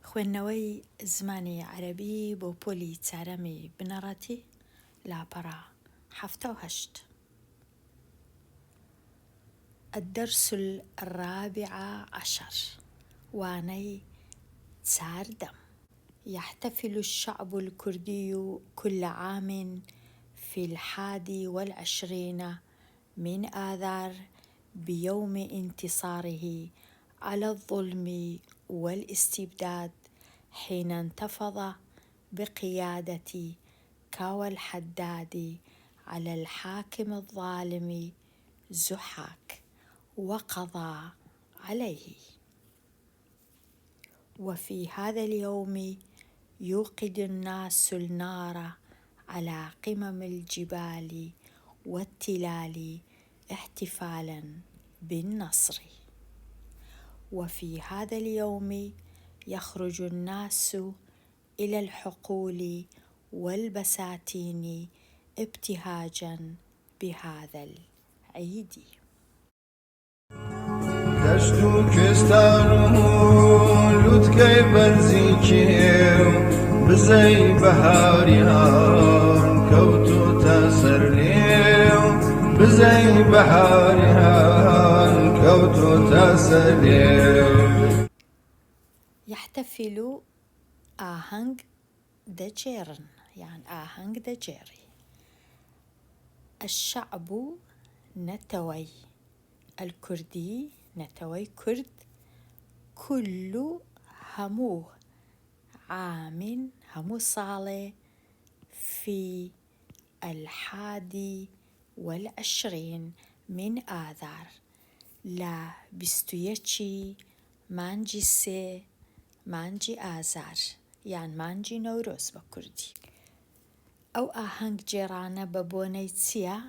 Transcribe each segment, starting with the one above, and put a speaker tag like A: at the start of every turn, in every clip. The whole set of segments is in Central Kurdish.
A: خوێندنەوەی زمانی عەرەبی بۆ پۆلی چارەمی بنەڕەتی لاپەڕە 78. الدرس الرابع عشر وانەی چاردەم. يحتفل الشعب الكردي كل عام في 21 من آذار بيوم انتصاره على الظلم والاستبداد، حين انتفض بقيادة كاوى الحداد على الحاكم الظالم زحاك وقضى عليه. وفي هذا اليوم يوقد الناس النار على قمم الجبال والتلال احتفالا بالنصر. وفي هذا اليوم يخرج الناس إلى الحقول والبساتين ابتهاجا بهذا العيد.
B: دشتو كستانو لوتكي بنزيكيو بزي بحاريان كوتو تسرليو بزي بحاريان كوتو تسرليو.
A: يحتفل آهنگ دجيرن يعني آهنگ دجيري. الشعب نتوي الكردي نتوي كرد كل هموه عام همو صالة في 21 من آذار لا بستويتشي مانجي سي مانجي آذار يعني مانجي نوروز بكردي. أو آهنگ جيرانة ببوني تسيا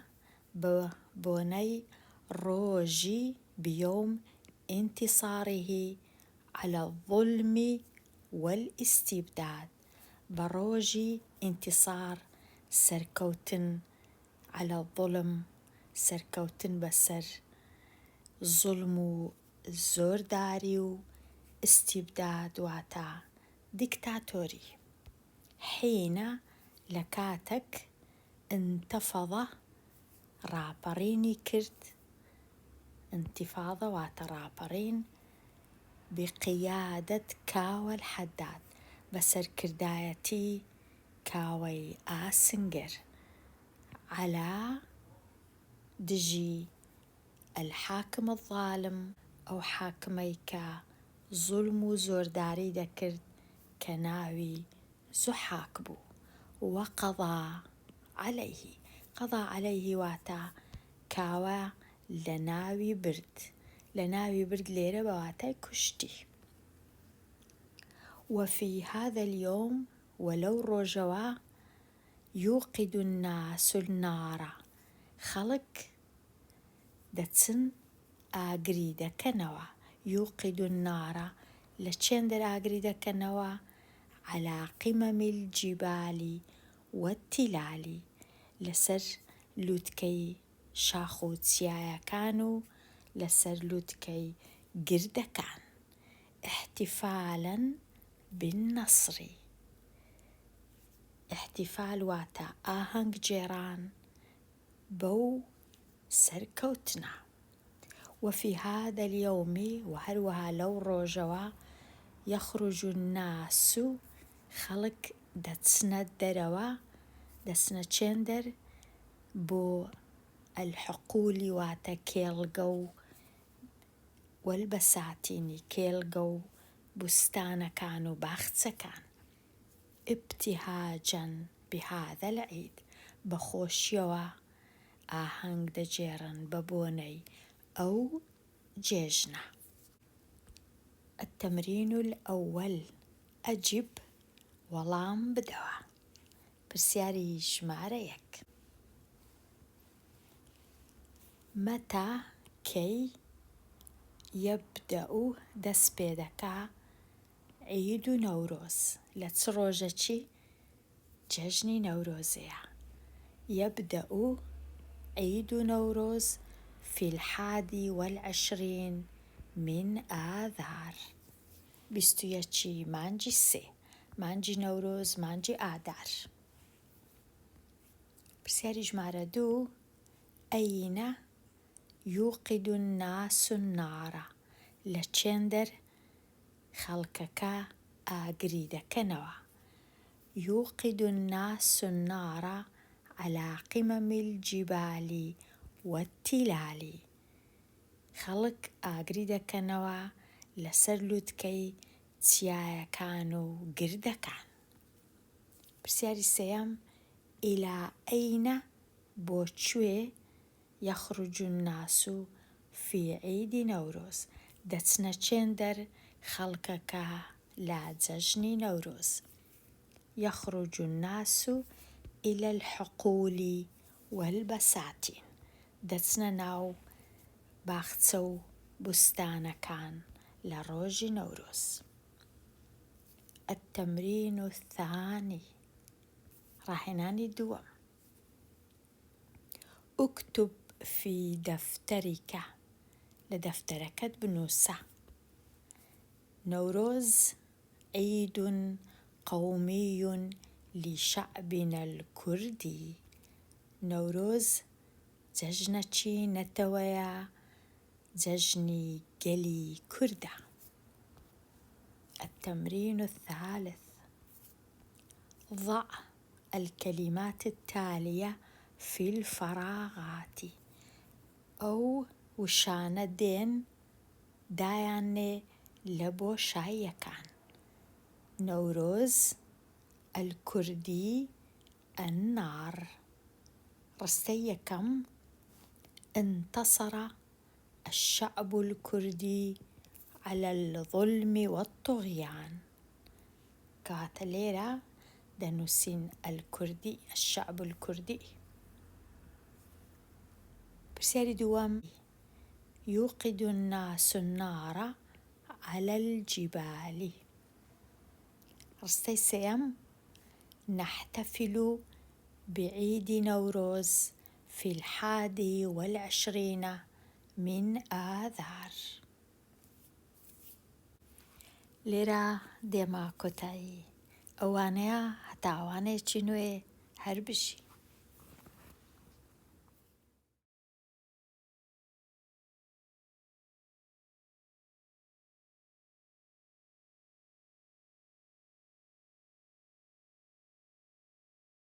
A: ببوني روجي بيوم انتصاره على الظلم والاستبداد، بروجي انتصار سركوتن على الظلم، سركوتن بسر ظلم زورداري استبداد واتا ديكتاتوري. حين لكاتك انتفض رابريني كرد انتفاضة واتا رابرين بقيادة كاوى الحداد بسر كردايتي كاوي آسنجر على دجي الحاكم الظالم أو حاكميكا ظلم وزورداري دكرد كناوي زحاكبو وقضى عليه. قضى عليه واتا كاوى لناوي برد ليرة بواتاي كشتي. وفي هذا اليوم ولو روجوا يوقد الناس النار خلق دتسن آقري دكنوا يوقد النار لتشندر آقري دكنوا على قمم الجبال والتلال لسر لوتكي شاخو تسيايا كانوا لسر لوتكي قرد كان احتفالا بالنصر. احتفال واتا آهنگ جيران بو سركوتنا. وفي هذا اليوم وهروها لو روجوا يخرج الناس خلق دتسنا الدروا دسنا تشندر بو الحقول واتا كيلقو والبساتين كيلقو بستان كانوا باخت كان ابتهاجا بهذا العيد بخوشيوا آهنگ دجيرن ببوني أو جيجنا. التمرين الأول أجب ولام بدوا برسياري جماريك. متى كي يبدأ دس بيدكا عيد نوروز لتسروجتشي ججني نوروزيا. يبدأ عيد نوروز في 21 من آذار. 21 مانجی سێ مانجی نەورۆز مانجی ئادار. پرسیاری ژمارە 2 ئەینە یوقید الناس النار لە چێندەر خەڵکەکە ئاگری دەکەنەوە. يوقد الناس النار على قمم الجبال والتلال. خەڵک ئاگری دەکەنەوە لەسەر لووتکەی چیایەکان و گردەکان. پرسیاری سێیەم إلى أين بۆ کوێ يخرج الناس في عيد نەورۆز دەچنە چێندەر خەڵکەکە لە جەژنی نەورۆز. يخرج الناس إلى الحقول والبساتين دەچنە ناو باخچە و بوستانەکان لە ڕۆژی نەورۆز. التمرين الثاني ڕاهێنانی دووەم اكتب في دفترك لە دەفتەرەکەت بنووسە. نەورۆز عيد قومي لشعبنا الكردي. نەورۆز جەژنەکی نەتەوەیە جەژنی گەلی کوردە. التمرين الثالث ضع الكلمات التالية في الفراغات. ئەو وشانە دێن دایانێ لە بۆشاییەکان. نەورۆز الكردي النار. ڕستەی یەکەم انتصر الشعب الكردي على الظلم والطغيان. کاتە لێرە دەنووسین الكردي الشعب الكردي. پرسیاری دووەم يوقد الناس النار على الجبال. ڕستەی سێیەم نحتفل بعيد نوروز في 21 من آذار. لێرە دێمە کۆتایی ئەوانەیە هەتا ئەوانەیەکی نوێ هەر بژی.